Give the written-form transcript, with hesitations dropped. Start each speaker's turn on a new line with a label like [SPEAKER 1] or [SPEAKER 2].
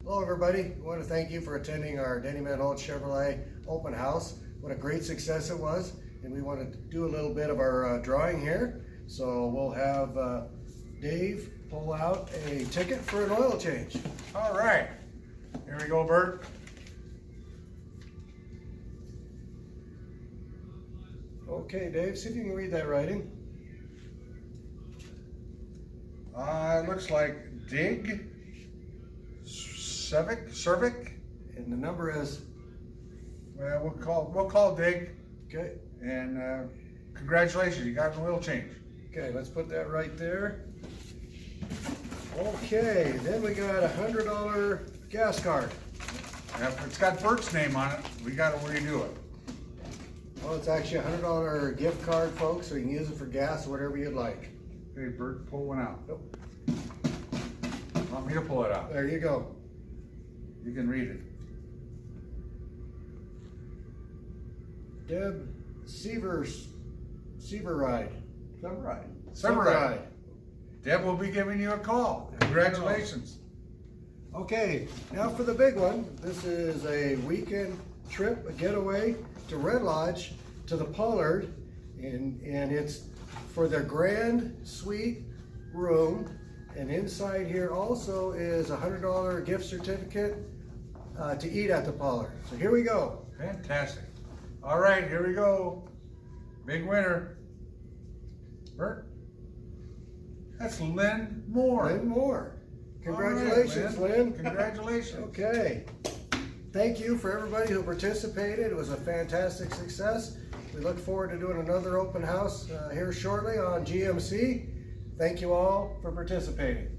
[SPEAKER 1] Hello everybody, I want to thank you for attending our Denny Manholt Chevrolet open house. What a great success it was, and we want to do a little bit of our drawing here. So we'll have Dave pull out a ticket for an oil change.
[SPEAKER 2] All right, here we go, Bert.
[SPEAKER 1] Okay, Dave, see if you can read that writing.
[SPEAKER 2] It looks like Dig, Cervic,
[SPEAKER 1] And the number is?
[SPEAKER 2] well, we'll call Dig,
[SPEAKER 1] Okay,
[SPEAKER 2] and congratulations, you got an oil change.
[SPEAKER 1] okay, let's put that right there. Okay, then we got a $100 gas card.
[SPEAKER 2] If it's got Bert's name on it, we gotta redo it.
[SPEAKER 1] Well, it's actually a $100 gift card, folks, so you can use it for gas or whatever you'd like.
[SPEAKER 2] Hey, Bert, pull one out.
[SPEAKER 1] Nope.
[SPEAKER 2] Want me to pull it out?
[SPEAKER 1] There you go.
[SPEAKER 2] You can read it.
[SPEAKER 1] Deb Seaverride.
[SPEAKER 2] Severide. Deb will be giving you a call. Congratulations.
[SPEAKER 1] Okay, now for the big one. This is a weekend trip, a getaway to Red Lodge to the Pollard, and it's for their grand suite room. And inside here also is a $100 gift certificate to eat at the Pollard. So here we go.
[SPEAKER 2] Fantastic. All right, here we go. Big winner. Bert? That's Lynn Moore.
[SPEAKER 1] Lynn Moore. Congratulations,
[SPEAKER 2] All right,
[SPEAKER 1] Lynn.
[SPEAKER 2] Congratulations.
[SPEAKER 1] Okay. Thank you for everybody who participated. It was a fantastic success. We look forward to doing another open house here shortly on GMC. Thank you all for participating.